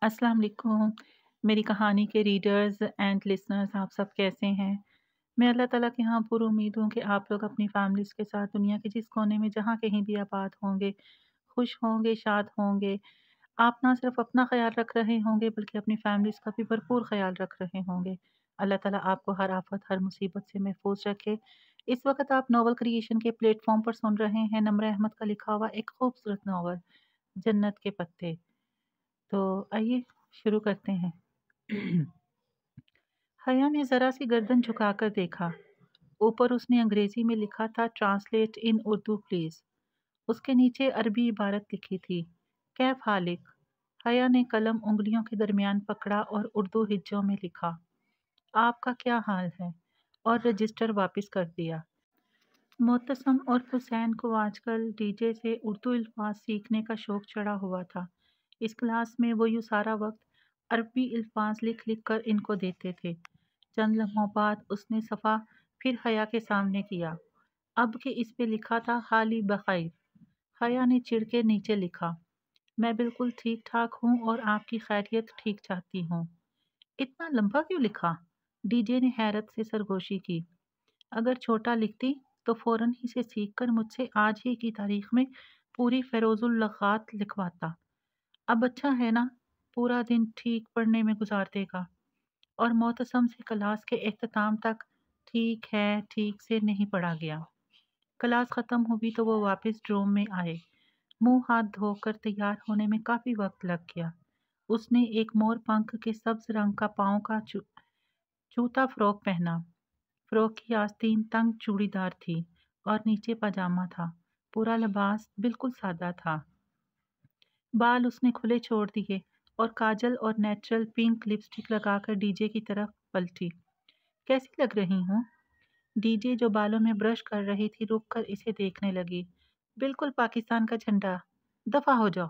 अस्सलाम वालेकुम। मेरी कहानी के रीडर्स एंड लिसनर्स आप सब कैसे हैं? मैं अल्लाह ताला के यहाँ पुरुउम्मीद हूँ कि आप लोग अपनी फैमिलीज़ के साथ दुनिया के जिस कोने में जहाँ कहीं भी आबाद होंगे, खुश होंगे, शाद होंगे। आप ना सिर्फ़ अपना ख़्याल रख रहे होंगे बल्कि अपनी फैमिलीज़ का भी भरपूर ख़्याल रख रहे होंगे। अल्लाह ताला आपको हर आफ़त, हर मुसीबत से महफ़ूज़ रखे। इस वक़्त आप नॉवल क्रिएशन के प्लेटफ़ॉर्म पर सुन रहे हैं नम्र अहमद का लिखा हुआ एक खूबसूरत नॉवल, जन्नत के पत्ते। तो आइए शुरू करते हैं। हया ने ज़रा सी गर्दन झुकाकर देखा। ऊपर उसने अंग्रेजी में लिखा था, ट्रांसलेट इन उर्दू प्लीज। उसके नीचे अरबी इबारत लिखी थी, कैफ हालिक। हया ने कलम उंगलियों के दरमियान पकड़ा और उर्दू हिज्जों में लिखा, आपका क्या हाल है, और रजिस्टर वापस कर दिया। मोतसम और हुसैन को आजकल डीजे से उर्दू अल्फाज सीखने का शौक चढ़ा हुआ था। इस क्लास में वो यूँ सारा वक्त अरबी अल्फाज लिख लिख कर इनको देते थे। चंद लम्हों बाद उसने सफ़ा फिर हया के सामने किया। अब के इस पे लिखा था, हाली बखैर। हया ने चिढ़ के नीचे लिखा, मैं बिल्कुल ठीक ठाक हूँ और आपकी खैरियत ठीक चाहती हूँ। इतना लंबा क्यों लिखा? डीजे ने हैरत से सरगोशी की। अगर छोटा लिखती तो फ़ौरन ही से सीखकर मुझसे आज ही की तारीख में पूरी फ़ैरोज़ुल लग़ात लिखवाता। अब अच्छा है ना, पूरा दिन ठीक पढ़ने में गुजार देगा। और मोतसम से क्लास के इख्तिताम तक ठीक है ठीक से नहीं पढ़ा गया। क्लास ख़त्म हुई तो वो वापस ड्रोम में आए। मुंह हाथ धोकर तैयार होने में काफ़ी वक्त लग गया। उसने एक मोर पंख के सब्ज रंग का पाँव का जूता फ़्रॉक पहना। फ़्रॉक की आस्तीन तंग चूड़ीदार थी और नीचे पजामा था। पूरा लिबास बिल्कुल सादा था। बाल उसने खुले छोड़ दिए और काजल और नेचुरल पिंक लिपस्टिक लगाकर डीजे की तरफ पलटी। कैसी लग रही हूँ? डीजे जो बालों में ब्रश कर रही थी रुक कर इसे देखने लगी। बिल्कुल पाकिस्तान का झंडा। दफा हो जाओ।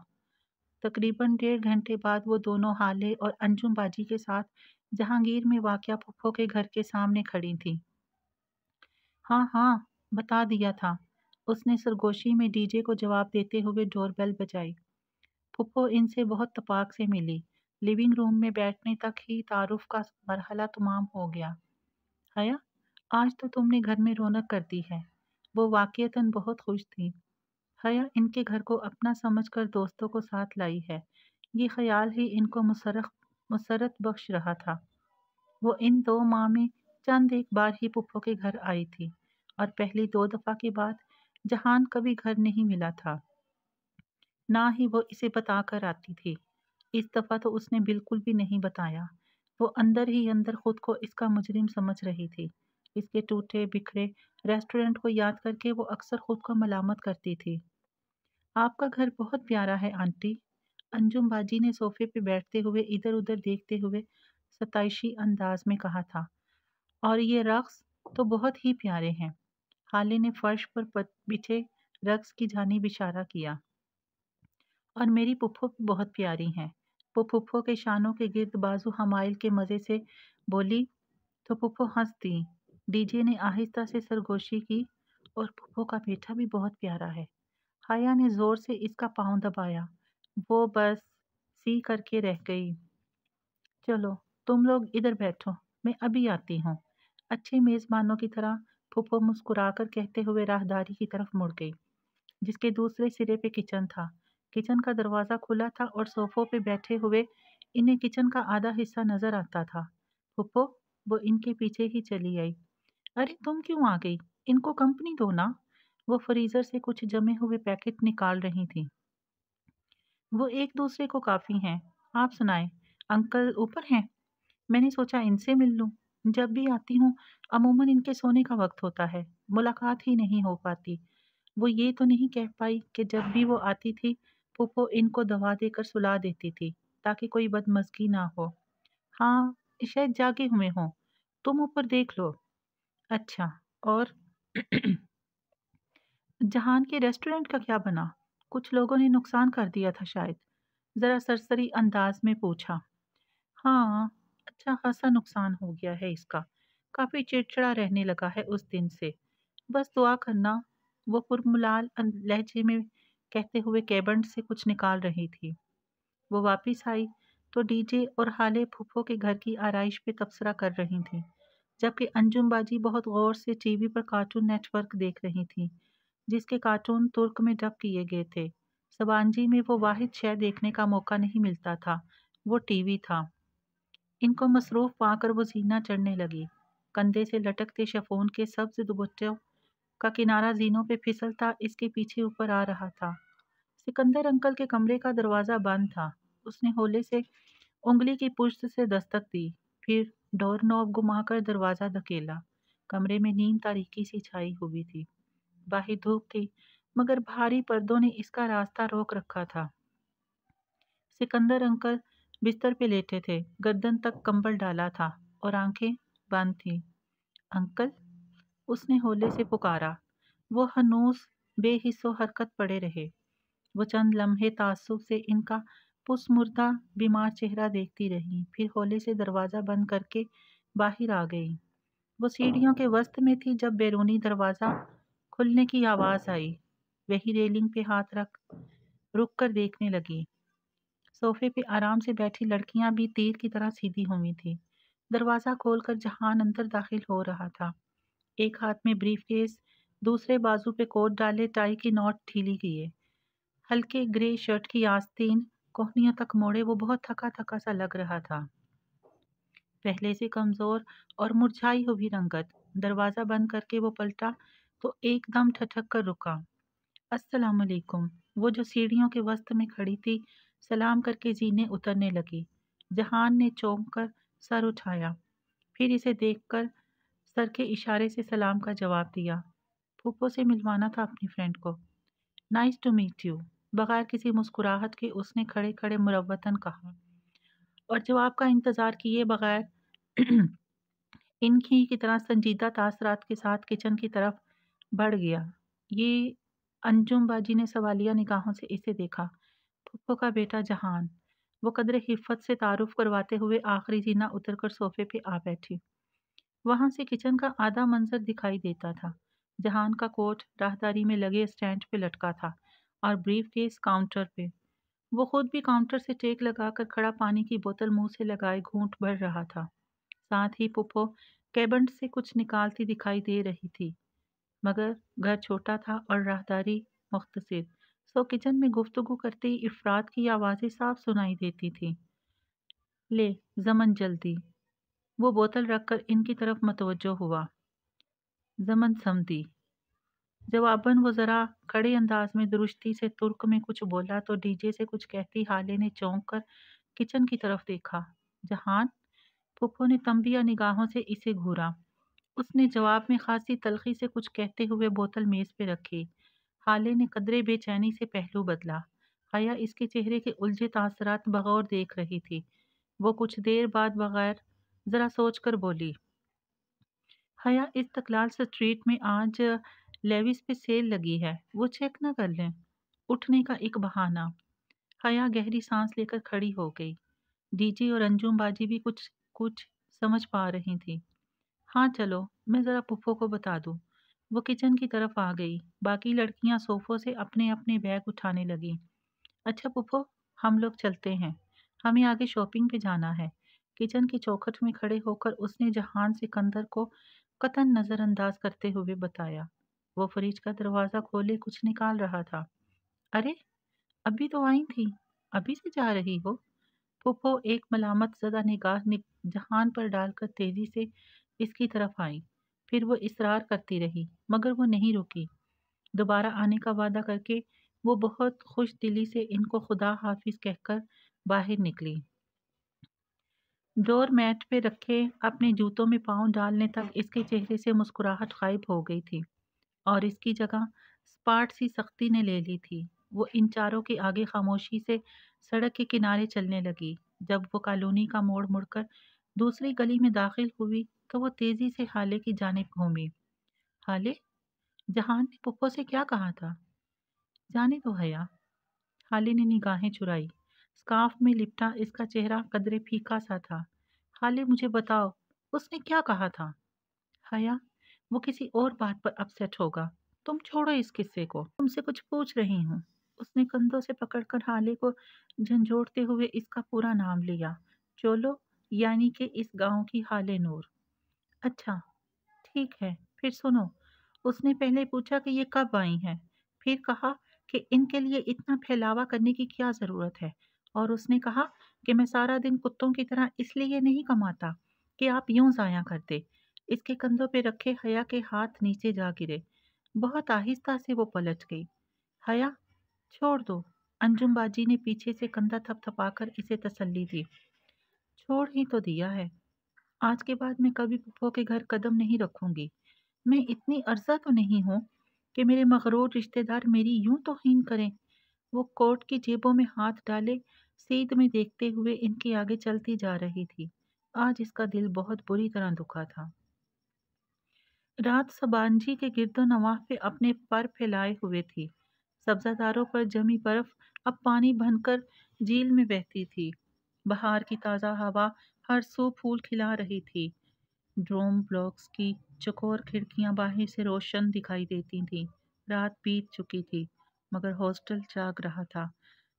तकरीबन 1.5 घंटे बाद वो दोनों हाले और अंजुम बाजी के साथ जहांगीर में वाक़या फुफ्फो के घर के सामने खड़ी थी। हाँ हाँ, बता दिया था। उसने सरगोशी में डीजे को जवाब देते हुए डोरबेल बजाई। फुप्पो इनसे बहुत तपाक से मिली। लिविंग रूम में बैठने तक ही तारुफ का मरहला तमाम हो गया। हया, आज तो तुमने घर में रौनक कर दी है। वो वाकईतन बहुत खुश थी। हया इनके घर को अपना समझकर दोस्तों को साथ लाई है। ये ख्याल ही इनको मुसरत बख्श रहा था। वो इन 2 माह में चंद एक बार ही पुप्पो के घर आई थी और पहली 2 दफ़ा के बाद जहान कभी घर नहीं मिला था। ना ही वो इसे बता कर आती थी। इस दफ़ा तो उसने बिल्कुल भी नहीं बताया। वो अंदर ही अंदर खुद को इसका मुजरिम समझ रही थी। इसके टूटे बिखरे रेस्टोरेंट को याद करके वो अक्सर खुद को मलामत करती थी। आपका घर बहुत प्यारा है आंटी। अंजुम बाजी ने सोफे पे बैठते हुए इधर उधर देखते हुए सताइशी अंदाज में कहा था। और ये रक्स तो बहुत ही प्यारे हैं। हाले ने फर्श पर बिछे रक्स की जानिब इशारा किया। और मेरी पुप्पो भी बहुत प्यारी हैं। वो पुप्पो के शानों के गिर्द बाजू हमाइल के मज़े से बोली तो पुप्पो हंस दी। डीजे ने आहिस्ता से सरगोशी की, और पुप्पो का बेटा भी बहुत प्यारा है। हाया ने जोर से इसका पाँव दबाया। वो बस सी करके रह गई। चलो तुम लोग इधर बैठो, मैं अभी आती हूँ। अच्छे मेज़बानों की तरह पुप्पो मुस्कुराकर कहते हुए राहदारी की तरफ मुड़ गई, जिसके दूसरे सिरे पे किचन था। किचन का दरवाज़ा खुला था और सोफ़ों पे बैठे हुए इन्हें किचन का आधा हिस्सा नज़र आता था। पुप्पो, वो इनके पीछे ही चली आई। अरे तुम क्यों आ गई? इनको कंपनी दो ना। वो फ्रीज़र से कुछ जमे हुए पैकेट निकाल रही थी। वो एक दूसरे को काफ़ी हैं। आप सुनाएं, अंकल ऊपर हैं? मैंने सोचा इनसे मिल लूं। जब भी आती हूँ अमूमन इनके सोने का वक्त होता है, मुलाकात ही नहीं हो पाती। वो ये तो नहीं कह पाई कि जब भी वो आती थी फूफो इनको दवा देकर सुला देती थी ताकि कोई बदमज़गी ना हो। हाँ, शायद जागे हुए हों। तुम ऊपर देख लो। अच्छा, और जहान के रेस्टोरेंट का क्या बना? कुछ लोगों ने नुकसान कर दिया था शायद। ज़रा सरसरी अंदाज में पूछा। हाँ, अच्छा खासा नुकसान हो गया है इसका। काफ़ी चिड़चिड़ा रहने लगा है उस दिन से। बस दुआ करना। वो पुरमुलाल लहजे में कहते हुए कैबिनेट से कुछ निकाल रही थी। वो वापस आई تو ڈی جے اور ہالے پھپھو کے گھر کی آرائش پہ تبصرہ کر رہی تھیں، جبکہ انجم باجی بہت غور سے ٹی وی پر کارٹون نیٹ ورک دیکھ رہی تھیں، جس کے کارٹون ترک میں ڈب کیے گئے تھے۔ سبانجی میں وہ واحد شے دیکھنے کا موقع نہیں ملتا تھا، وہ ٹی وی تھا۔ ان کو مصروف پا کر وہ زینہ چڑھنے لگی۔ کندھے سے لٹکتے شفون کے سبز دوپٹوں کا کنارہ زینوں پہ پھسلتا اس کے پیچھے اوپر آ رہا تھا۔ سکندر انکل کے کمرے کا دروازہ بند تھا۔ اس نے ہولے سے انگلی کی پشت سے دستک دی، پھر ڈور نوب گھما کر دروازہ دھکیلا۔ کمرے میں نیم تاریکی سی چھائی ہوئی تھی۔ باہر دھوپ تھی، مگر بھاری پردوں نے اس کا راستہ روک رکھا تھا۔ سکندر انکل بستر پہ لیٹے تھے، گردن تک کمبل ڈالا تھا اور آنکھیں بند تھیں۔ انکل، اس نے ہولے سے پکارا۔ وہ ہنوز بے حس و حرکت پڑے رہے۔ وہ چند لمحے تعصب سے ان کا پس مردہ بیمار چہرہ دیکھتی رہی، پھر ہولے سے دروازہ بند کر کے باہر آ گئی۔ وہ سیڑھیوں کے وسط میں تھی جب بیرونی دروازہ کھلنے کی آواز آئی۔ وہی ریلنگ پہ ہاتھ رک کر دیکھنے لگی۔ صوفے پہ آرام سے بیٹھی لڑکیاں بھی تیر کی طرح سیدھی ہوئی تھی۔ دروازہ کھول کر جہان اندر داخل ہو رہا تھا، ایک ہاتھ میں بریف کیس، دوسرے بازو پہ کوٹ ڈالے، ٹائی کی نوٹ ڈھیلی کیے، ہلکے گرے شرٹ کی آستین کوہنیوں تک موڑے، وہ بہت تھکا تھکا سا لگ رہا تھا، پہلے سے کمزور اور مرجھائی ہوئی رنگت۔ دروازہ بند کر کے وہ پلٹا تو ایک دم ٹھٹک کر رکا۔ السلام علیکم۔ وہ جو سیڑھیوں کے وسط میں کھڑی تھی، سلام کر کے زینے اترنے لگی۔ جہان نے چونک کر سر اٹھایا، پھر اسے دیکھ کر سر کے اشارے سے سلام کا جواب دیا۔ پھوپھو سے ملوانا تھا اپنی فرینڈ کو۔ نائس ٹو میٹ یو، بغیر کسی مسکراہٹ کے اس نے کھڑے کھڑے مروتاً کہا، اور جواب کا انتظار کیے بغیر ان کی طرح سنجیدہ تاثرات کے ساتھ کچن کی طرف بڑھ گیا۔ یہ انجم باجی نے سوالیہ نگاہوں سے اسے دیکھا۔ پھپھو کا بیٹا جہان۔ وہ قدر خفت سے تعارف کرواتے ہوئے آخری زینہ اتر کر صوفے پہ آ بیٹھی۔ وہاں سے کچن کا آدھا منظر دکھائی دیتا تھا۔ جہان کا کوٹ راہداری میں لگے اسٹینڈ پہ لٹکا تھا اور بریف کیس کاؤنٹر پہ۔ وہ خود بھی کاؤنٹر سے ٹیک لگا کر کھڑا پانی کی بوتل منہ سے لگائے گھونٹ بھر رہا تھا۔ ساتھ ہی پھپھو کیبنٹ سے کچھ نکالتی دکھائی دے رہی تھی، مگر گھر چھوٹا تھا اور راہداری مختصر، سو کچن میں گفتگو کرتے ہی افراد کی آوازیں صاف سنائی دیتی تھی۔ لے زمن جلدی۔ وہ بوتل رکھ کر ان کی طرف متوجہ ہوا۔ زمن سمدی۔ جواباً وہ ذرا کھڑے انداز میں درشتی سے ترک میں کچھ بولا تو ڈی جے سے کچھ کہتی حالے نے چونک کر کچن کی طرف دیکھا۔ جہان؟ پھپھو نے تنبیہ نگاہوں سے اسے گھورا۔ اس نے جواب میں خاصی تلخی سے کچھ کہتے ہوئے بوتل میز پہ رکھی۔ حالے نے قدرے بے چینی سے پہلو بدلا۔ حیا اس کے چہرے کے الجھے تاثرات بغور دیکھ رہی تھی۔ وہ کچھ دیر بعد بغیر ذرا سوچ کر بولی، حیا استقلال سٹریٹ میں آج لیویز پہ سیل لگی ہے، وہ چیک نہ کر لیں؟ اٹھنے کا ایک بہانہ۔ حیا گہری سانس لے کر کھڑی ہو گئی۔ ڈی جی اور انجم باجی بھی کچھ سمجھ پا رہی تھی۔ ہاں چلو، میں ذرا پھپھو کو بتا دوں۔ وہ کچن کی طرف آ گئی۔ باقی لڑکیاں صوفوں سے اپنے اپنے بیگ اٹھانے لگیں۔ اچھا پھپھو، ہم لوگ چلتے ہیں، ہمیں آگے شاپنگ پہ جانا ہے۔ کچن کی چوکھٹ میں کھڑے ہو کر اس نے جہان سکندر کو قطعاً نظر انداز کرتے ہوئے بتایا۔ وہ فریج کا دروازہ کھولے کچھ نکال رہا تھا۔ ارے ابھی تو آئی تھی، ابھی سے جا رہی ہو؟ پھپھو ایک ملامت زدہ نگاہ جہان پر ڈال کر تیزی سے اس کی طرف آئی، پھر وہ اصرار کرتی رہی، مگر وہ نہیں رکی۔ دوبارہ آنے کا وعدہ کر کے وہ بہت خوش دلی سے ان کو خدا حافظ کہہ کر باہر نکلی۔ ڈور میٹ پہ رکھے اپنے جوتوں میں پاؤں ڈالنے تک اس کے چہرے سے مسکراہٹ غائب ہو گئی تھی اور اس کی جگہ سپاٹ سی سختی نے لے لی تھی۔ وہ ان چاروں کے آگے خاموشی سے سڑک کے کنارے چلنے لگی۔ جب وہ کالونی کا موڑ مڑ کر دوسری گلی میں داخل ہوئی تو وہ تیزی سے حالے کی جانب گھومی۔ حالے؟ جہان نے پھپھو سے کیا کہا تھا؟ جانے دو حیا۔ حالے نے نگاہیں چرائی۔ اسکارف میں لپٹا اس کا چہرہ قدرے پھیکا سا تھا۔ حالے مجھے بتاؤ، اس نے کیا کہا تھا؟ حیا، وہ کسی اور بات پر اپسیٹ ہوگا، تم چھوڑو اس قصے کو، تم سے کچھ پوچھ رہی ہوں۔ उसने कंधों से पकड़कर हाले को झंझोड़ते हुए इसका पूरा नाम लिया। चोलो, यानी कि इस गांव की हाले नूर। अच्छा, ठीक है, फिर सुनो। उसने पहले पूछा कि ये कब आई हैं, फिर कहा कि इनके लिए इतना फैलावा करने की क्या ज़रूरत है, और उसने कहा कि मैं सारा दिन कुत्तों की तरह इसलिए नहीं कमाता कि आप यूं ज़ाया करते। इसके कंधों पे रखे हया के हाथ नीचे जा गिरे। बहुत आहिस्ता से वो पलट गई। हया, छोड़ दो। अंजुम बाजी ने पीछे से कंधा थपथपाकर इसे तसल्ली दी। छोड़ ही तो दिया है। आज के बाद मैं कभी पुप्पो के घर कदम नहीं रखूंगी। मैं इतनी अर्जा तो नहीं हूँ कि मेरे मगरूर रिश्तेदार मेरी यूं तौहीन करें। वो कोट की जेबों में हाथ डाले सीध में देखते हुए इनके आगे चलती जा रही थी। आज इसका दिल बहुत बुरी तरह दुखा था। रात सबांजी के गिरदो नवाह पे अपने पर फैलाए हुए थी। सब्जादारों पर जमी बर्फ अब पानी बनकर झील में बहती थी। बहार की ताज़ा हवा हर सू फूल खिला रही थी। ड्रोम ब्लॉक्स की चौकोर खिड़कियां बाहर से रोशन दिखाई देती थीं। रात बीत चुकी थी, मगर हॉस्टल जाग रहा था।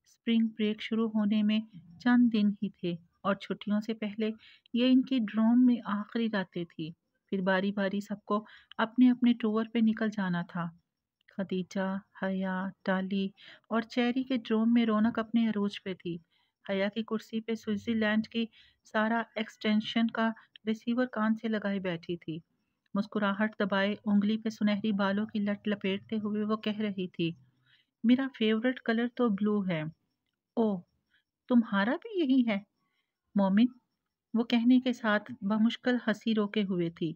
स्प्रिंग ब्रेक शुरू होने में चंद दिन ही थे, और छुट्टियों से पहले ये इनकी ड्रोम में आखिरी रातें थी। फिर बारी बारी सबको अपने अपने टूर पे निकल जाना था। खदीजा, हया, टाली और चेरी के ड्रोम में रौनक अपने अरूज पे थी। हया की कुर्सी पे स्विट्जरलैंड की सारा एक्सटेंशन का रिसीवर कान से लगाए बैठी थी। मुस्कुराहट दबाए उंगली पे सुनहरी बालों की लट लपेटते हुए वो कह रही थी, मेरा फेवरेट कलर तो ब्लू है। ओह, तुम्हारा भी यही है मोमिन? वो कहने के साथ बमुश्किल हंसी रोके हुए थी।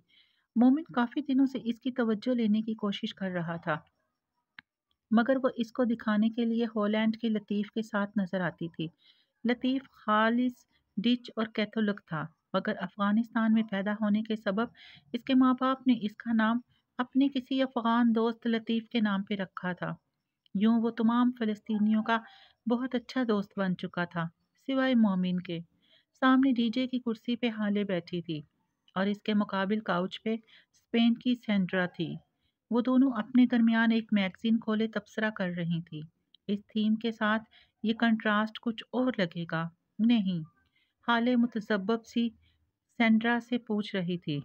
मोमिन काफी दिनों से इसकी तवज्जो लेने की कोशिश कर रहा था, मगर वो इसको दिखाने के लिए हॉलैंड के लतीफ़ के साथ नजर आती थी। लतीफ़ खालिस डिच और कैथोलिक था, मगर अफ़गानिस्तान में पैदा होने के सबब इसके माँ बाप ने इसका नाम अपने किसी अफ़गान दोस्त लतीफ़ के नाम पे रखा था। यूं वो तमाम फ़लस्तीनियों का बहुत अच्छा दोस्त बन चुका था, सिवाय मोमिन के। सामने डीजे की कुर्सी पे हाले बैठी थी, और इसके मुकाबिल काउच पे स्पेन की सेंड्रा थी। वो दोनों अपने दरमियान एक मैगजीन खोले तबसरा कर रही थी। इस थीम के साथ ये कंट्रास्ट कुछ और लगेगा। नहीं, हाले मुतजब्बब सी सेंड्रा से पूछ रही थी।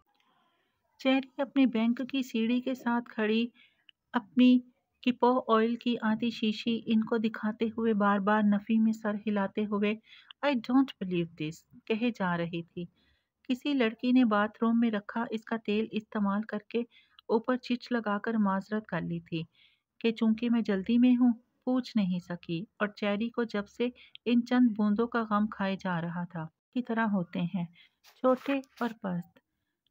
चेरी अपने बैंक की सीढ़ी के साथ खड़ी अपनी किपो ऑयल की आधी शीशी इनको दिखाते हुए बार बार नफी में सर हिलाते हुए आई डोंट बिलीव दिस कहे जा रही थी। किसी लड़की ने बाथरूम में रखा इसका तेल इस्तेमाल करके ऊपर चिच लगाकर माजरत कर ली थी कि चूंकि मैं जल्दी में हूँ, पूछ नहीं सकी, और चेरी को जब से इन चंद बूंदों का गम खाए जा रहा था की तरह होते हैं, छोटे और पस्त।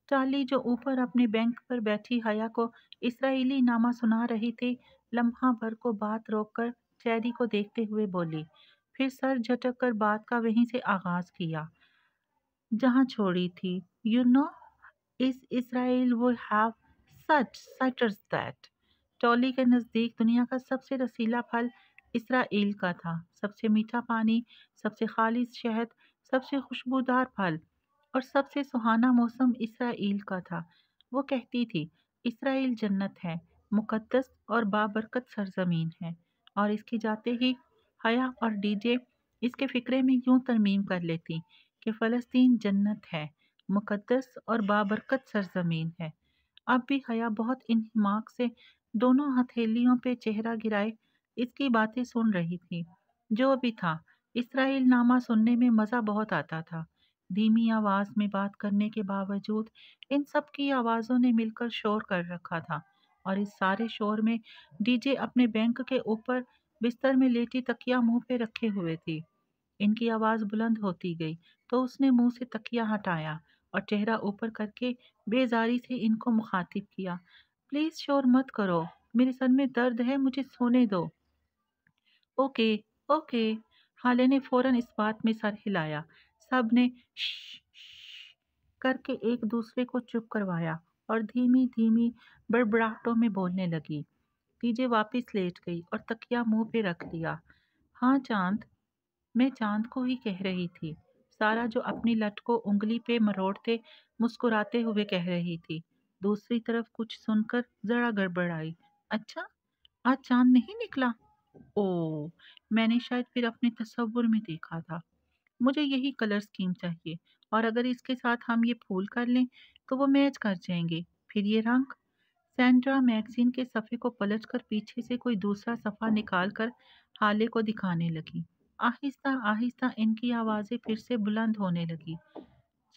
चार्ली जो ऊपर अपने बैंक पर बैठी हया को इसराइली नामा सुना रही थी, लम्हा भर को बात रोककर चेरी को देखते हुए बोली, फिर सर झटक कर बात का वहीं से आगाज किया जहां छोड़ी थी। यू नो, इस इसराइल वो हैव सच साइट्रस दैट। टॉली के नज़दीक दुनिया का सबसे रसीला फल इसराइल का था। सबसे मीठा पानी, सबसे खालिश शहद, सबसे खुशबूदार फल और सबसे सुहाना मौसम इसराइल का था। वो कहती थी, इसराइल जन्नत है, मुकद्दस और बाबरकत सरजमीन है। और इसकी जाते ही हया और डीजे इसके फिक्रे में यूं तरमीम कर लेती कि फ़लस्तीन जन्नत है, मुकद्दस और बाबरकत सरजमीन है। अब भी हया बहुत इंहिमाक से दोनों हथेलियों पे चेहरा गिराए इसकी बातें सुन रही थी। जो भी था, इसराइल नामा सुनने में मज़ा बहुत आता था। धीमी आवाज़ में बात करने के बावजूद इन सब की आवाज़ों ने मिलकर शोर कर रखा था, और इस सारे शोर में डीजे अपने बैंक के ऊपर बिस्तर में लेटी तकिया मुंह पे रखे हुए थी। इनकी आवाज़ बुलंद होती गई तो उसने मुंह से तकिया हटाया और चेहरा ऊपर करके बेजारी से इनको मुखातिब किया, प्लीज़ शोर मत करो, मेरे सर में दर्द है, मुझे सोने दो। Okay, okay. हाले ने फौरन इस बात में सर हिलाया। सब ने श्श करके एक दूसरे को चुप करवाया और धीमी धीमी बड़बड़ाहटों में बोलने लगी। डीजे वापस लेट गई और तकिया मुंह पे रख लिया। हाँ चांद, मैं चांद को ही कह रही थी, सारा जो अपनी लट को उंगली पे मरोड़ते मुस्कुराते हुए कह रही थी। दूसरी तरफ कुछ सुनकर जरा गड़बड़ाई। अच्छा, आज चांद नहीं निकला? ओह! मैंने शायद फिर अपने तसव्वुर में देखा था। मुझे यही कलर स्कीम चाहिए और अगर इसके साथ हम ये फूल कर लें तो वो मैच कर जाएंगे। फिर ये रंग। सैंड्रा मैगजीन के सफ़े को पलटकर पीछे से कोई दूसरा सफ़ा निकालकर हाले को दिखाने लगी। आहिस्ता आहिस्ता इनकी आवाज़ें फिर से बुलंद होने लगी।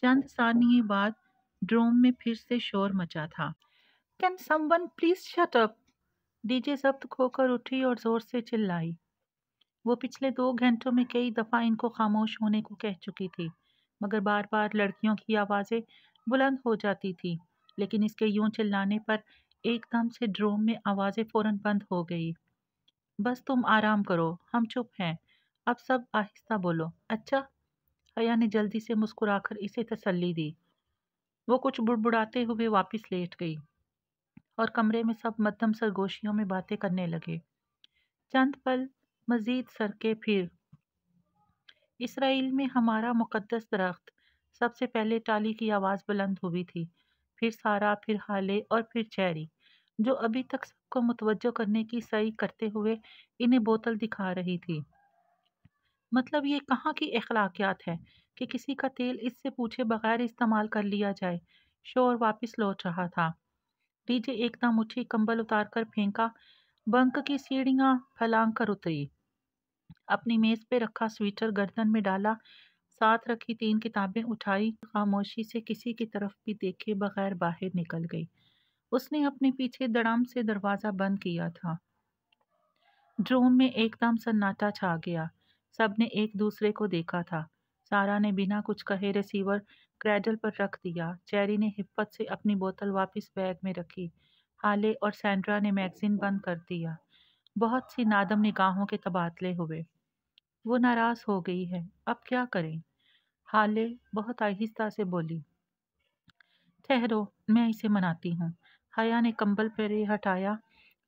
चंद सानिये बाद ड्रोम में फिर से शोर मचा था। Can someone please shut up? DJ जब्त खोकर उठी और जोर से चिल्लाई। वो पिछले 2 घंटों में कई दफा इनको खामोश होने को कह चुकी थी, मगर बार बार लड़कियों की आवाजें बुलंद हो जाती थी। लेकिन इसके यूं चिल्लाने पर एकदम से ड्रोम में आवाजें फौरन बंद हो गई। बस तुम आराम करो, हम चुप हैं। अब सब आहिस्ता बोलो, अच्छा? हया ने जल्दी से मुस्कुराकर इसे तसल्ली दी। वो कुछ बुड़बुड़ाते हुए वापस लेट गई और कमरे में सब मध्यम सरगोशियों में बातें करने लगे। चंद पल मजीद सरके फिर इसराइल में हमारा मुकद्दस दरख्त। सबसे पहले टाली की आवाज़ बुलंद हुई थी, फिर सारा, फिर हाले और फिर चेरी, जो अभी तक सबको मुतवज्जो करने की सही करते हुए इन्हें बोतल दिखा रही थी। मतलब ये कहाँ की अखलाकियात है कि किसी का तेल इससे पूछे बगैर इस्तेमाल कर लिया जाए। शोर वापस लौट रहा था। डीजे एकदम उठी, कंबल उतार कर फेंका, बंक की सीढ़ियां फलांग कर उतरी, अपनी मेज पे रखा स्वेटर गर्दन में डाला, साथ रखी 3 किताबें उठाई, खामोशी से किसी की तरफ भी देखे बगैर बाहर निकल गई। उसने अपने पीछे धड़ाम से दरवाजा बंद किया था। ड्रोम में एकदम सन्नाटा छा गया। सबने एक दूसरे को देखा था। सारा ने बिना कुछ कहे रिसीवर क्रैडल पर रख दिया। चेरी ने हिफ्फत से अपनी बोतल वापस बैग में रखी। हाले और सैंड्रा ने मैगजीन बंद कर दिया। बहुत सी नादम निगाहों के तबादले हुए। वो नाराज हो गई है, अब क्या करें? हाले बहुत आहिस्ता से बोली। ठहरो, मैं इसे मनाती हूँ। हया ने कंबल परे हटाया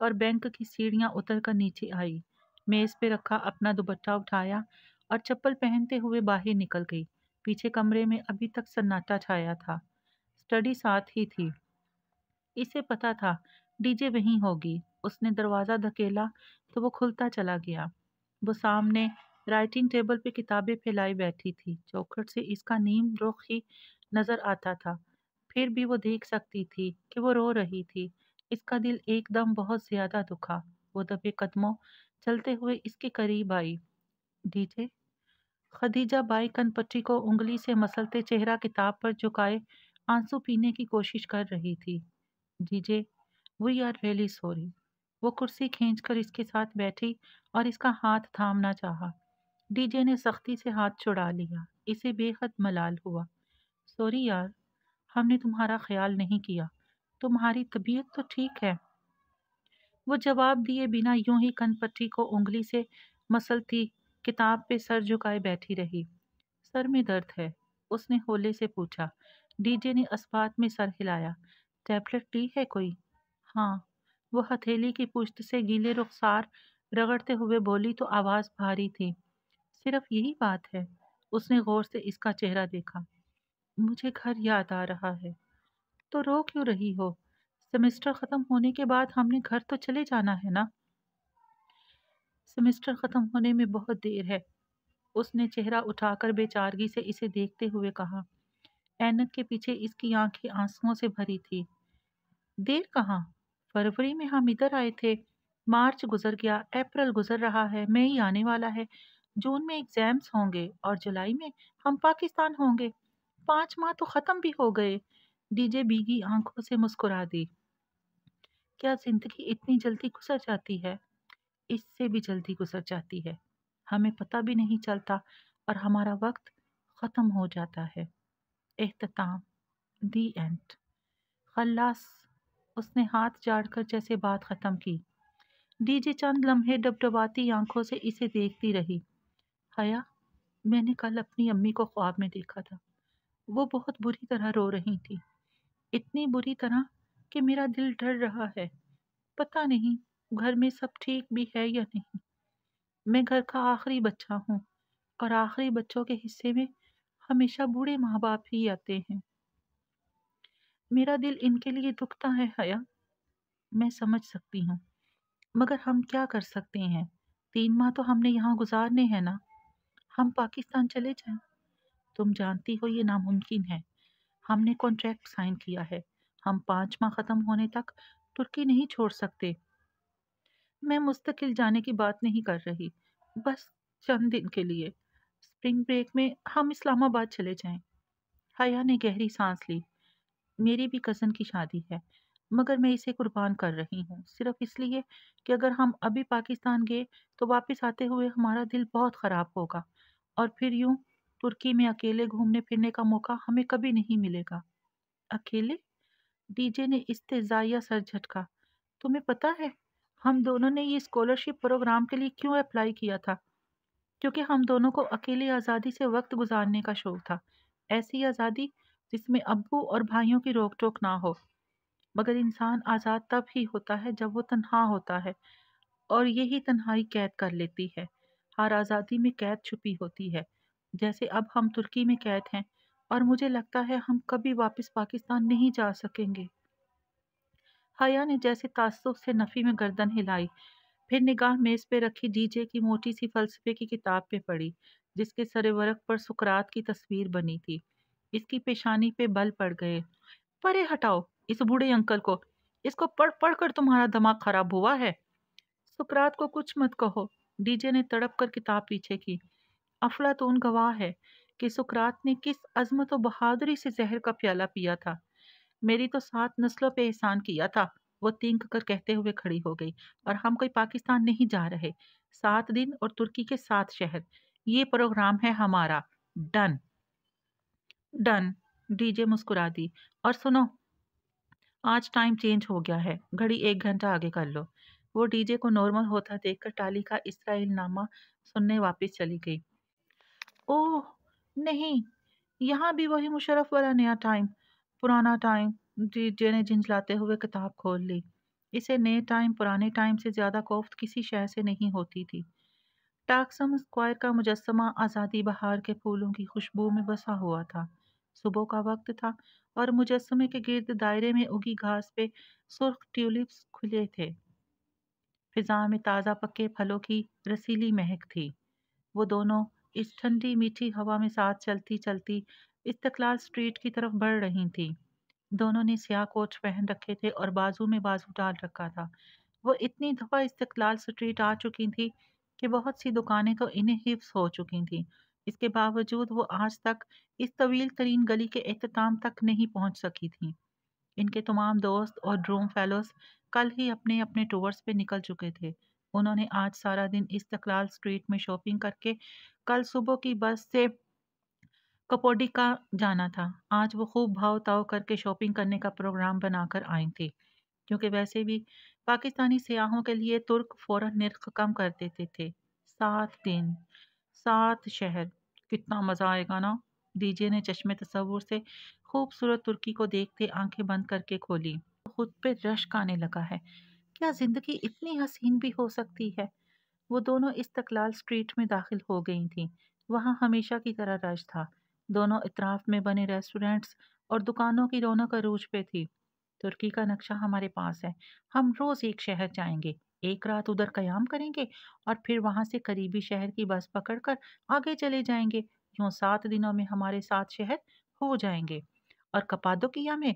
और बैंक की सीढ़ियाँ उतर कर नीचे आई। मेज पे रखा अपना दुपट्टा उठाया और चप्पल पहनते हुए बाहर निकल गई। पीछे कमरे में अभी तक सन्नाटा छाया था। स्टडी साथ ही थी। इसे पता था डीजे वहीं होगी। उसने दरवाज़ा धकेला तो वो खुलता चला गया। वो सामने राइटिंग टेबल पे किताबें फैलाई बैठी थी। चौखट से इसका नीम रुख ही नजर आता था। फिर भी वो देख सकती थी कि वो रो रही थी। इसका दिल एकदम बहुत ज्यादा दुखा। वो दबे कदमों चलते हुए इसके करीब आई। डीजे। खदीजा बाई कनपट्टी को उंगली से मसलते चेहरा किताब पर झुकाए आंसू पीने की कोशिश कर रही थी। DJ, we are really sorry. वो कुर्सी खींचकर इसके साथ बैठी और इसका हाथ थामना चाहा। डीजे ने सख्ती से हाथ छुड़ा लिया। इसे बेहद मलाल हुआ। सॉरी यार, हमने तुम्हारा ख्याल नहीं किया। तुम्हारी तबीयत तो ठीक है? वो जवाब दिए बिना यूं ही कनपट्टी को उंगली से मसलती किताब पे सर झुकाए बैठी रही। सर में दर्द है? उसने होले से पूछा। डीजे ने अस्पात में सर हिलाया। टैबलेट ली है कोई? हाँ। वो हथेली की पुश्त से गीले रुखसार रगड़ते हुए बोली तो आवाज भारी थी। सिर्फ यही बात है? उसने गौर से इसका चेहरा देखा। मुझे घर याद आ रहा है। तो रो क्यों रही हो? सेमेस्टर खत्म होने के बाद हमने घर तो चले जाना है ना? सेमेस्टर खत्म होने में बहुत देर है। उसने चेहरा उठाकर बेचारगी से इसे देखते हुए कहा। ऐनक के पीछे इसकी आंखें आंसुओं से भरी थी। देर कहाँ? फरवरी में हम इधर आए थे। मार्च गुजर गया, अप्रैल गुजर रहा है, मई आने वाला है, जून में एग्जाम्स होंगे और जुलाई में हम पाकिस्तान होंगे। 5 माह तो खत्म भी हो गए। डीजे भीगी आंखों से मुस्कुरा दी। क्या जिंदगी इतनी जल्दी गुजर जाती है? इससे भी जल्दी गुजर जाती है। हमें पता भी नहीं चलता और हमारा वक्त खत्म हो जाता है। एख्तिताम। दी एंड। खल्लास। उसने हाथ झाड़कर जैसे बात खत्म की। डीजे चंद लम्हे डबडबाती आंखों से इसे देखती रही। हया, मैंने कल अपनी अम्मी को ख्वाब में देखा था। वो बहुत बुरी तरह रो रही थी। इतनी बुरी तरह कि मेरा दिल डर रहा है। पता नहीं घर में सब ठीक भी है या नहीं। मैं घर का आखिरी बच्चा हूँ और आखिरी बच्चों के हिस्से में हमेशा बूढ़े माँ बाप ही आते हैं। मेरा दिल इनके लिए दुखता है हया। मैं समझ सकती हूँ, मगर हम क्या कर सकते हैं? 3 माह तो हमने यहाँ गुजारने हैं ना, हम पाकिस्तान चले जाएं। तुम जानती हो ये नामुमकिन है। हमने कॉन्ट्रैक्ट साइन किया है, हम 5 माह खत्म होने तक तुर्की नहीं छोड़ सकते। मैं मुस्तकिल जाने की बात नहीं कर रही, बस चंद दिन के लिए। स्प्रिंग ब्रेक में हम इस्लामाबाद चले जाएं। हया ने गहरी सांस ली। मेरी भी कज़न की शादी है, मगर मैं इसे कुर्बान कर रही हूँ सिर्फ इसलिए कि अगर हम अभी पाकिस्तान गए तो वापस आते हुए हमारा दिल बहुत ख़राब होगा, और फिर यूं तुर्की में अकेले घूमने फिरने का मौका हमें कभी नहीं मिलेगा। अकेले? डीजे ने इस्तेज़ाइया सर झटका। तुम्हें पता है हम दोनों ने ये स्कॉलरशिप प्रोग्राम के लिए क्यों अप्लाई किया था? क्योंकि हम दोनों को अकेली आज़ादी से वक्त गुजारने का शौक था। ऐसी आज़ादी जिसमें अब्बू और भाइयों की रोक टोक ना हो। मगर इंसान आज़ाद तब ही होता है जब वो तन्हा होता है, और यही तन्हाई कैद कर लेती है। हर आज़ादी में कैद छुपी होती है। जैसे अब हम तुर्की में कैद हैं, और मुझे लगता है हम कभी वापस पाकिस्तान नहीं जा सकेंगे। हया ने जैसे ताज्जुब से नफ़ी में गर्दन हिलाई, फिर निगाह मेज़ पे रखी डीजे की मोटी सी फ़लसफ़े की किताब पे पड़ी, जिसके सरे-वरक़ पर सुकरात की तस्वीर बनी थी। इसकी पेशानी पे बल पड़ गए। परे हटाओ इस बूढ़े अंकल को, इसको पढ़ पढ़ कर तुम्हारा दिमाग खराब हुआ है। सुकरात को कुछ मत कहो। डीजे ने तड़प कर किताब पीछे की। अफलातून गवाह है कि सुकरात ने किस अजमत और बहादुरी से जहर का प्याला पिया था। मेरी तो 7 नस्लों पे एहसान किया था। वो तीख कर कहते हुए खड़ी हो गई। और हम कोई पाकिस्तान नहीं जा रहे। 7 दिन और तुर्की के 7 शहर, ये प्रोग्राम है हमारा। डन। डन। डीजे मुस्कुरा दी। और सुनो, आज टाइम चेंज हो गया है, घड़ी 1 घंटा आगे कर लो। वो डीजे को नॉर्मल होता देखकर टाली का इसराइल नामा सुनने वापस चली गई। ओह नहीं, यहाँ भी वही मुशर्रफ वाला नया टाइम, पुराना टाइम। डीजे ने झिंझलाते हुए किताब खोल ली। इसे नए टाइम पुराने टाइम से ज्यादा कोफ्त किसी शय से नहीं होती थी। टाक्सम स्क्वायर का मुजस्समा आज़ादी बहार के फूलों की खुशबू में बसा हुआ था। सुबह का वक्त था, और मुजस्समे के गिर्द दायरे में उगी घास पे सुर्ख ट्यूलिप्स खुले थे। फिजा में ताज़ा पके फलों की रसीली महक थी। वो दोनों इस ठंडी मीठी हवा में साथ चलती चलती इस्तिकलाल स्ट्रीट की तरफ बढ़ रही थीं। दोनों ने स्याह कोट पहन रखे थे और बाजू में बाजू डाल रखा था। वो इतनी दफ़ा इस्तिकलाल स्ट्रीट आ चुकी थी कि बहुत सी दुकानें तो इन्हें हिफ्स हो चुकी थीं। इसके बावजूद वो आज तक इस तवील तरीन गली के एहतताम तक नहीं पहुंच सकी थीं। इनके तमाम दोस्त और ड्रूम फेलोज कल ही अपने अपने टूर्स पे निकल चुके थे। उन्होंने आज सारा दिन इस्तिकलाल स्ट्रीट में शॉपिंग करके कल सुबह की बस से कपोडिका जाना था। आज वो खूब भाव ताव करके शॉपिंग करने का प्रोग्राम बनाकर आई थी, क्योंकि वैसे भी पाकिस्तानी सियाहों के लिए तुर्क फौरन निर्ख कम कर देते थे। 7 दिन, 7 शहर, कितना मज़ा आएगा ना। डीजे ने चश्मे तसव्वुर से खूबसूरत तुर्की को देखते आंखें बंद करके खोली। खुद पे रश्क आने लगा है। क्या जिंदगी इतनी हसीन भी हो सकती है? वो दोनों इस्तकलाल स्ट्रीट में दाखिल हो गई थीं। वहाँ हमेशा की तरह रश था। दोनों इतराफ में बने रेस्टोरेंट्स और दुकानों की रौनक अरूज पे थी। तुर्की का नक्शा हमारे पास है। हम रोज एक शहर जाएंगे, एक रात उधर कयाम करेंगे, और फिर वहां से करीबी शहर की बस पकड़कर आगे चले जाएंगे। यूं 7 दिनों में हमारे 7 शहर हो जाएंगे। और कपादोकिया में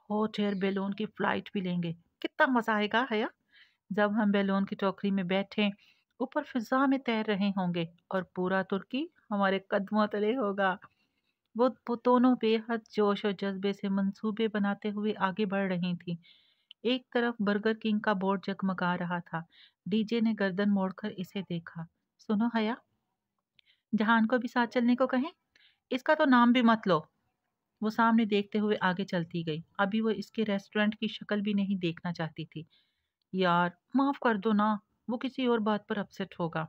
हॉट एयर बैलून की फ्लाइट भी लेंगे। कितना मजा आएगा है। जब हम बैलून की टोकरी में बैठे ऊपर फिजा में तैर रहे होंगे, और पूरा तुर्की हमारे कदमों तले होगा। वो दोनों बेहद जोश और जज्बे से मंसूबे बनाते हुए आगे बढ़ रही थी। एक तरफ बर्गर किंग का बोर्ड जगमगा रहा था। डीजे ने गर्दन मोड़कर इसे देखा। सुनो हया, जहान को भी साथ चलने को कहें, इसका तो नाम भी मत लो। वो सामने देखते हुए आगे चलती गई। अभी वो इसके रेस्टोरेंट की शक्ल भी नहीं देखना चाहती थी। यार माफ कर दो ना, वो किसी और बात पर अपसेट होगा।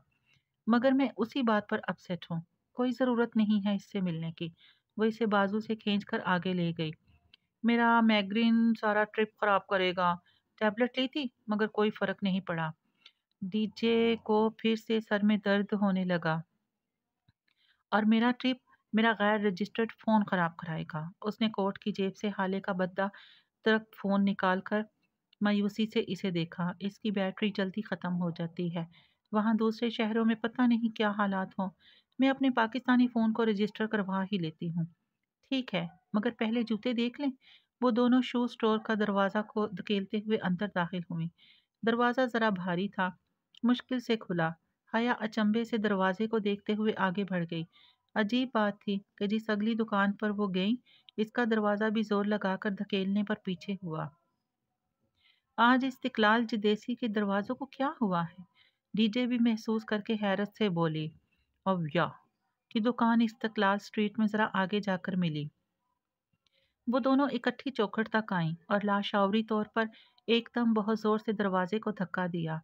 मगर मैं उसी बात पर अपसेट हूँ। कोई ज़रूरत नहीं है इससे मिलने की। वो इसे बाजू से खींचकर आगे ले गई। मेरा मैग्रीन सारा ट्रिप खराब करेगा। टैबलेट ली थी मगर कोई फर्क नहीं पड़ा। डीजे को फिर से सर में दर्द होने लगा। और मेरा ट्रिप मेरा गैर रजिस्टर्ड फ़ोन ख़राब कराएगा। उसने कोट की जेब से हाले का बद्दा तरक फ़ोन निकाल कर मायूसी से इसे देखा। इसकी बैटरी जल्दी ख़त्म हो जाती है। वहाँ दूसरे शहरों में पता नहीं क्या हालात हों। मैं अपने पाकिस्तानी फ़ोन को रजिस्टर करवा ही लेती हूँ। ठीक है, मगर पहले जूते देख लें। वो दोनों शू स्टोर का दरवाज़ा को धकेलते हुए अंदर दाखिल हुई। दरवाज़ा ज़रा भारी था, मुश्किल से खुला। हया अचंभे से दरवाजे को देखते हुए आगे बढ़ गई। अजीब बात थी कि जिस अगली दुकान पर वो गई, इसका दरवाज़ा भी जोर लगाकर धकेलने पर पीछे हुआ। आज इस्तिकलाल जदेसी के दरवाज़ों को क्या हुआ है? डीजे भी महसूस करके हैरत से बोली। अब या की दुकान इस्तिकलाल स्ट्रीट में ज़रा आगे जाकर मिली। वो दोनों इकट्ठी चौखट तक आईं और लाशौरी तौर पर एकदम बहुत जोर से दरवाजे को धक्का दिया।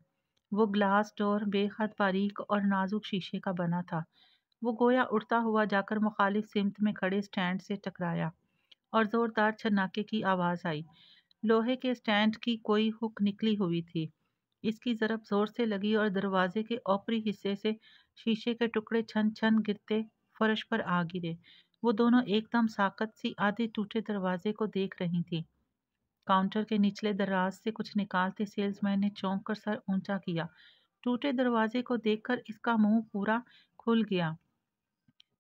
वो ग्लास डोर बेहद बारीक और नाजुक शीशे का बना था। वो गोया उड़ता हुआ जाकर मुखालिफ सिमत में खड़े स्टैंड से टकराया और जोरदार छन्नाके की आवाज़ आई। लोहे के स्टैंड की कोई हुक निकली हुई थी। इसकी ज़रब जोर से लगी और दरवाजे के ऊपरी हिस्से से शीशे के टुकड़े छन छन गिरते फर्श पर आ गिरे। वो दोनों एकदम साकत सी आधे टूटे दरवाजे को देख रही थी। काउंटर के निचले दराज से कुछ निकालते सेल्समैन ने चौंक कर सर ऊंचा किया। टूटे दरवाजे को देखकर इसका मुंह पूरा खुल गया।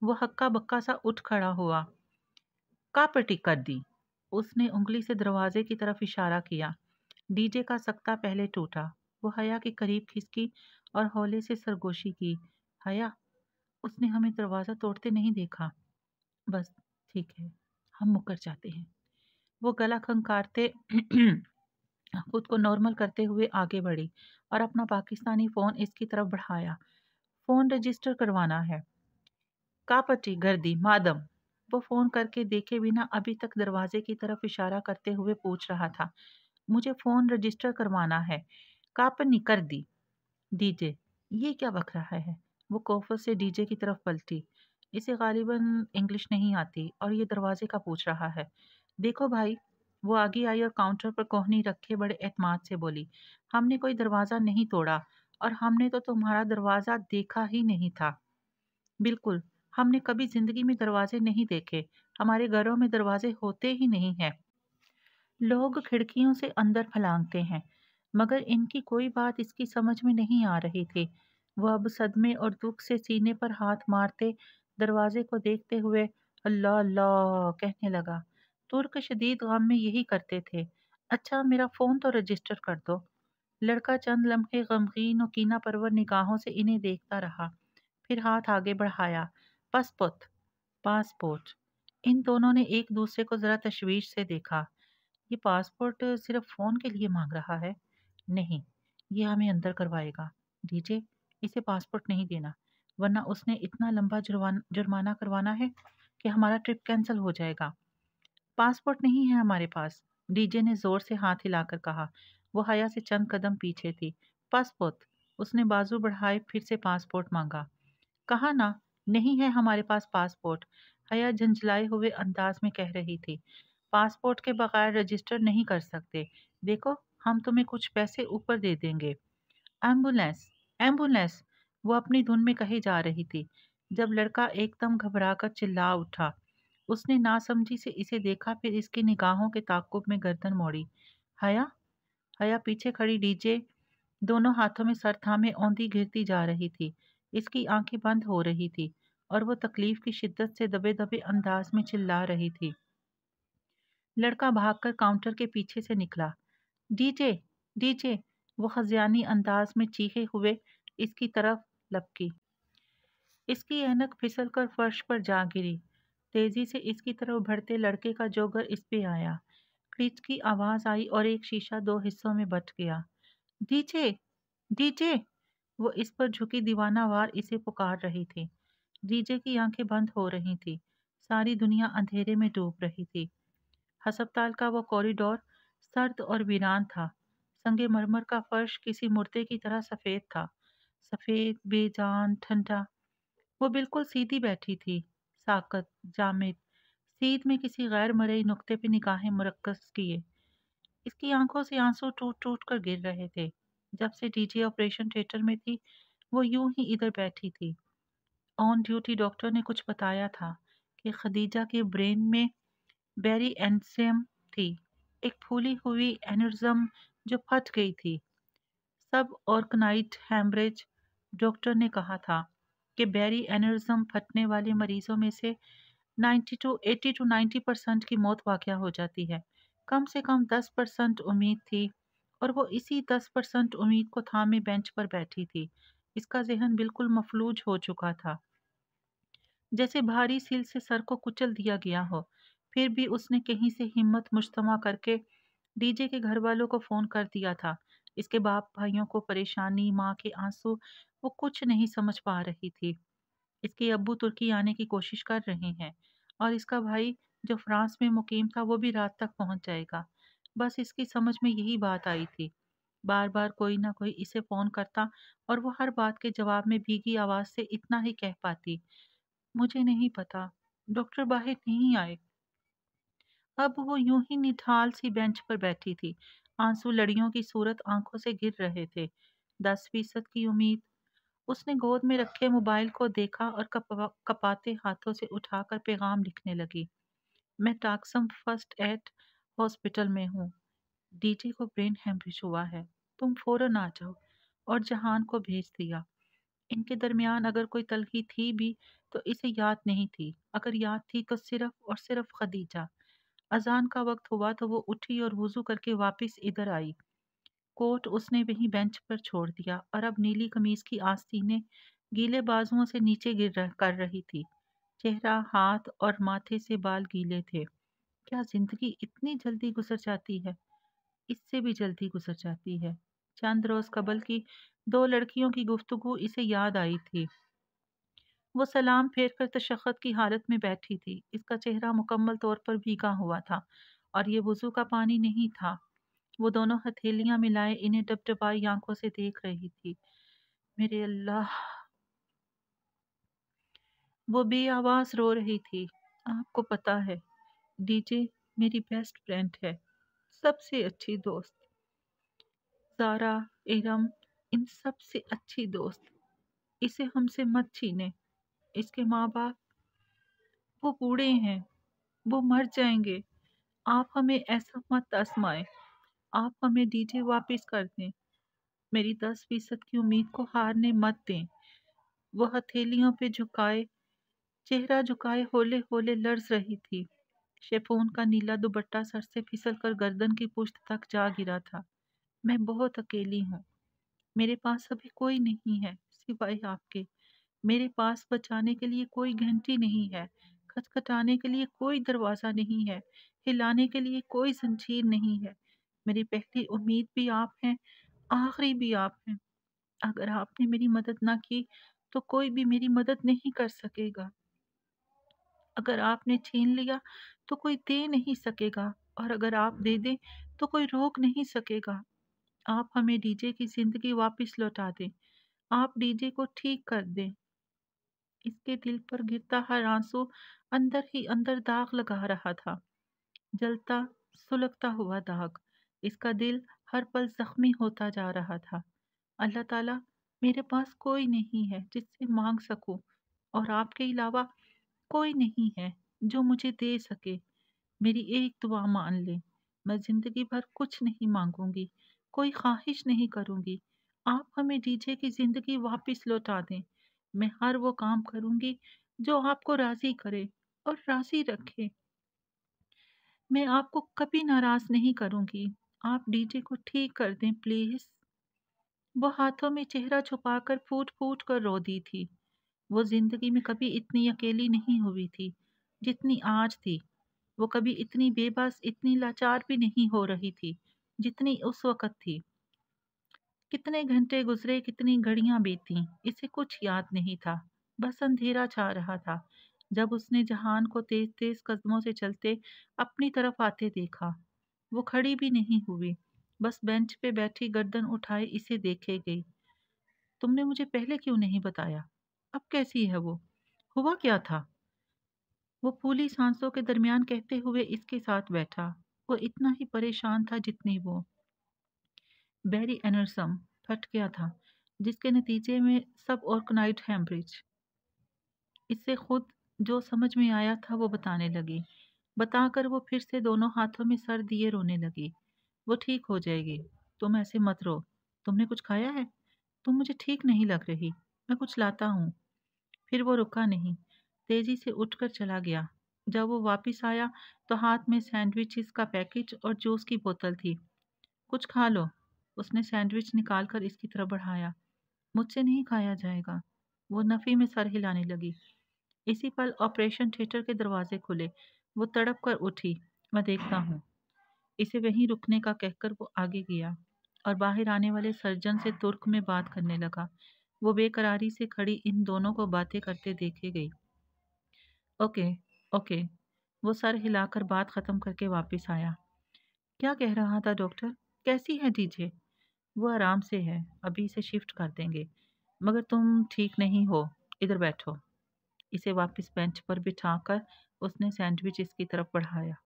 वो हक्का बक्का सा उठ खड़ा हुआ। कापटी कर दी। उसने उंगली से दरवाजे की तरफ इशारा किया। डीजे का सख्ता पहले टूटा। वो हया के करीब खिसकी और हौले से सरगोशी की। हया, उसने हमें दरवाज़ा तोड़ते नहीं देखा। बस ठीक है, हम मुकर जाते हैं। वो गला खंखारते खुद को नॉर्मल करते हुए आगे बढ़ी और अपना पाकिस्तानी फ़ोन इसकी तरफ बढ़ाया। फ़ोन रजिस्टर करवाना है। कापटी गर्दी मादम। वो फ़ोन करके देखे बिना अभी तक दरवाजे की तरफ इशारा करते हुए पूछ रहा था। मुझे फ़ोन रजिस्टर करवाना है। कापनी कर दी। डीजे, ये क्या बक रहा है? वो कोफर से डीजे की तरफ पलटी। इसे गालिबन इंग्लिश नहीं आती और ये दरवाजे का पूछ रहा है। देखो भाई, वो आगे आई और काउंटर पर कोहनी रखे बड़े एतमाद से बोली। हमने कोई दरवाज़ा नहीं तोड़ा और हमने तो तुम्हारा दरवाज़ा देखा ही नहीं था। बिल्कुल, हमने कभी जिंदगी में दरवाजे नहीं देखे। हमारे घरों में दरवाजे होते ही नहीं हैं। लोग खिड़कियों से अंदर फलांगते हैं, मगर इनकी कोई बात इसकी समझ में नहीं आ रही थी। वह अब सदमे और दुख से सीने पर हाथ मारते दरवाजे को देखते हुए अल्लाह अल्लाह कहने लगा। तुर्क शदीद गम में यही करते थे। अच्छा, मेरा फ़ोन तो रजिस्टर कर दो। लड़का चंद लम्हे गमगीन और कीना परवर निगाहों से इन्हें देखता रहा, फिर हाथ आगे बढ़ाया। Passport, passport. इन दोनों ने एक दूसरे को जरा तशवीश से देखा। ये पासपोर्ट सिर्फ फ़ोन के लिए मांग रहा है? नहीं, ये हमें अंदर करवाएगा। डीजे, इसे पासपोर्ट नहीं देना, वरना उसने इतना लंबा जुर्माना करवाना है कि हमारा ट्रिप कैंसिल हो जाएगा। पासपोर्ट नहीं है हमारे पास, डीजे ने जोर से हाथ हिलाकर कहा। वो हया से चंद कदम पीछे थी। पासपोर्ट। उसने बाजू बढ़ाए फिर से पासपोर्ट मांगा। कहा ना, नहीं है हमारे पास पासपोर्ट। हया झंझलाए हुए अंदाज में कह रही थी। पासपोर्ट के बगैर रजिस्टर नहीं कर सकते। देखो, हम तुम्हें कुछ पैसे ऊपर दे देंगे। Ambulance, ambulance. वो अपनी धुन में कही जा रही थी जब लड़का एकदम घबराकर चिल्ला उठा। उसने नासमझी से इसे देखा, फिर इसकी निगाहों के ताक़ुब में गर्दन मोड़ी। हया, हया पीछे खड़ी डीजे दोनों हाथों में सर थामे औंधी गिरती जा रही थी। इसकी आंखें बंद हो रही थी और वो तकलीफ की शिद्दत से दबे दबे अंदाज में चिल्ला रही थी। लड़का भागकर काउंटर के पीछे से निकला। DJ, DJ. वो खजियानी अंदाज में चीखे हुए इसकी तरफ लपकी। इसकी ऐनक फिसल कर फर्श पर जा गिरी। तेजी से इसकी तरफ बढ़ते लड़के का जोगर इस पे आया। क्लिच की आवाज आई और एक शीशा दो हिस्सों में बट गया। DJ, DJ. वो इस पर झुकी दीवानावार इसे पुकार रही थी। डीजे की आंखें बंद हो रही थी। सारी दुनिया अंधेरे में डूब रही थी। अस्पताल का वो कॉरिडोर सर्द और वीरान था। संगे मरमर का फर्श किसी मुर्दे की तरह सफेद था। सफेद, बेजान, ठंडा। वो बिल्कुल सीधी बैठी थी, साकत, जामिद, सीध में किसी गैर मरई नुक्ते पे निगाहें मुरक्कस किए। इसकी आंखों से आंसू टूट टूट कर गिर रहे थे। जब से डीजे ऑपरेशन थिएटर में थी, वो यूं ही इधर बैठी थी। ऑन ड्यूटी डॉक्टर ने कुछ बताया था कि खदीजा के ब्रेन में बेरी एंसियम थी, एक फूली हुई एन्यूरिज्म जो फट गई थी। सब ऑर्गनाइट हैमरेज, डॉक्टर ने कहा था कि बैरी एनेरिज्म फटने वाले मरीजों में से 80 टू 90% की मौत वाक़या हो जाती है। कम से कम 10% उम्मीद थी और वो इसी 10% उम्मीद को थामे बेंच पर बैठी थी। इसका ज़हन बिल्कुल मफलूज हो चुका था, जैसे भारी सील से सर को कुचल दिया गया हो। फिर भी उसने कहीं से हिम्मत मुज्तमा करके डीजे के घर वालों को फ़ोन कर दिया था। इसके बाप भाइयों को परेशानी, माँ के आंसू, वो कुछ नहीं समझ पा रही थी। इसके अब्बू तुर्की आने की कोशिश कर रहे हैं और इसका भाई जो फ्रांस में मुकीम था वो भी रात तक पहुंच जाएगा। बस इसकी समझ में यही बात आई थी। बार बार कोई ना कोई इसे फ़ोन करता और वो हर बात के जवाब में भीगी आवाज़ से इतना ही कह पाती, मुझे नहीं पता, डॉक्टर बाहर नहीं आए। अब वो यूं ही निढाल सी बेंच पर बैठी थी। आंसू लड़ियों की सूरत आंखों से गिर रहे थे। 10% की उम्मीद। उसने गोद में रखे मोबाइल को देखा और कपाते हाथों से उठाकर पैगाम लिखने लगी। मैं टाक्सम फर्स्ट एड हॉस्पिटल में हूँ। डीजे को ब्रेन हेमरेज हुआ है। तुम फौरन आ जाओ। और जहान को भेज दिया। इनके दरमियान अगर कोई तलखी थी भी तो इसे याद नहीं थी। अगर याद थी तो सिर्फ और सिर्फ खदीजा। अजान का वक्त हुआ तो वो उठी और वुजू करके वापस इधर आई। कोट उसने वहीं बेंच पर छोड़ दिया और अब नीली कमीज की आस्तीनें गीले बाजुओं से नीचे कर रही थी। चेहरा, हाथ और माथे से बाल गीले थे। क्या जिंदगी इतनी जल्दी गुजर जाती है? इससे भी जल्दी गुजर जाती है। चंद रोज कबल की दो लड़कियों की गुफ्तगू इसे याद आई थी। वो सलाम फेर कर तशख्खुद की हालत में बैठी थी। इसका चेहरा मुकम्मल तौर पर भीगा हुआ था और ये वुजू का पानी नहीं था। वो दोनों हथेलियां मिलाए इन्हें डबडबाई आंखों से देख रही थी। मेरे अल्लाह! वो बेआवाज रो रही थी। आपको पता है, डीजे मेरी बेस्ट फ्रेंड है, सबसे अच्छी दोस्त। सारा, इरम, इन सबसे अच्छी दोस्त। इसे हमसे मत छीने। इसके माँ बाप, वो बूढ़े हैं, वो मर जाएंगे। आप हमें ऐसा मत आजमाएं। आप हमें डीजे वापस कर दें। मेरी 10% की उम्मीद को हारने मत दें। वो हथेलियों पे झुकाए, चेहरा झुकाए होले होले लर्ज रही थी। शेफून का नीला दुपट्टा सर से फिसलकर गर्दन की पुश्त तक जा गिरा था। मैं बहुत अकेली हूँ। मेरे पास अभी कोई नहीं है सिवाय आपके। मेरे पास बचाने के लिए कोई घंटी नहीं है, खटखटाने के लिए कोई दरवाज़ा नहीं है, हिलाने के लिए कोई जंजीर नहीं है। मेरी पहली उम्मीद भी आप हैं, आखिरी भी आप हैं। अगर आपने मेरी मदद ना की तो कोई भी मेरी मदद नहीं कर सकेगा। अगर आपने छीन लिया तो कोई दे नहीं सकेगा और अगर आप दे दें तो कोई रोक नहीं सकेगा। आप हमें डीजे की जिंदगी वापस लौटा दें। आप डीजे को ठीक कर दें। इसके दिल पर गिरता हर आंसू अंदर ही अंदर दाग लगा रहा था। जलता, सुलगता हुआ दाग। इसका दिल हर पल जख्मी होता जा रहा था। अल्लाह ताला, मेरे पास कोई नहीं है जिससे मांग सकूं और आपके अलावा कोई नहीं है जो मुझे दे सके। मेरी एक दुआ मान ले। मैं जिंदगी भर कुछ नहीं मांगूंगी, कोई ख्वाहिश नहीं करूंगी। आप हमें डीजे की जिंदगी वापस लौटा दें। मैं हर वो काम करूंगी जो आपको राजी करे और राजी रखे। मैं आपको कभी नाराज नहीं करूंगी। आप डीजे को ठीक कर दें प्लीज। वो हाथों में चेहरा छुपाकर फूट फूट कर रो दी थी। वो जिंदगी में कभी इतनी अकेली नहीं हुई थी जितनी आज थी। वो कभी इतनी बेबस, इतनी लाचार भी नहीं हो रही थी जितनी उस वक़्त थी। कितने घंटे गुज़रे, कितनी घड़ियाँ बीतीं, इसे कुछ याद नहीं था। बस अंधेरा छा रहा था। जब उसने जहान को तेज़-तेज़ कदमों से चलते अपनी तरफ आते देखा। वो खड़ी भी नहीं हुई, बस बेंच पे बैठी गर्दन उठाए इसे देखे गई। तुमने मुझे पहले क्यों नहीं बताया? अब कैसी है वो? हुआ क्या था? वो फूली सांसों के दरमियान कहते हुए इसके साथ बैठा। वो इतना ही परेशान था जितनी वो। बैरी एनर्सम फट गया था, जिसके नतीजे में सब ऑर्गेनाइज्ड हेमरेज। इससे खुद जो समझ में आया था वो बताने लगी। बताकर वो फिर से दोनों हाथों में सर दिए रोने लगी। वो ठीक हो जाएगी। तुम ऐसे मत रो। तुमने कुछ खाया है? तुम मुझे ठीक नहीं लग रही। मैं कुछ लाता हूँ। फिर वो रुका नहीं, तेजी से उठकर चला गया। जब वो वापस आया तो हाथ में सैंडविचेस का पैकेज और जूस की बोतल थी। कुछ खा लो। उसने सैंडविच निकालकर इसकी तरफ बढ़ाया। मुझसे नहीं खाया जाएगा। वो नफ़ी में सर हिलाने लगी। इसी पल ऑपरेशन थिएटर के दरवाजे खुले। वो तड़प कर उठी। मैं देखता हूँ। इसे वहीं रुकने का कहकर वो आगे गया और बाहर आने वाले सर्जन से तुर्क में बात करने लगा। वो बेकरारी से खड़ी इन दोनों को बातें करते देखे गई। Okay, okay. वो सर हिलाकर बात खत्म करके वापस आया। क्या कह रहा था डॉक्टर? कैसी है डीजे? वो आराम से है, अभी इसे शिफ्ट कर देंगे। मगर तुम ठीक नहीं हो। इधर बैठो। इसे वापस बेंच पर बिठाकर उसने सैंडविच इसकी तरफ बढ़ाया।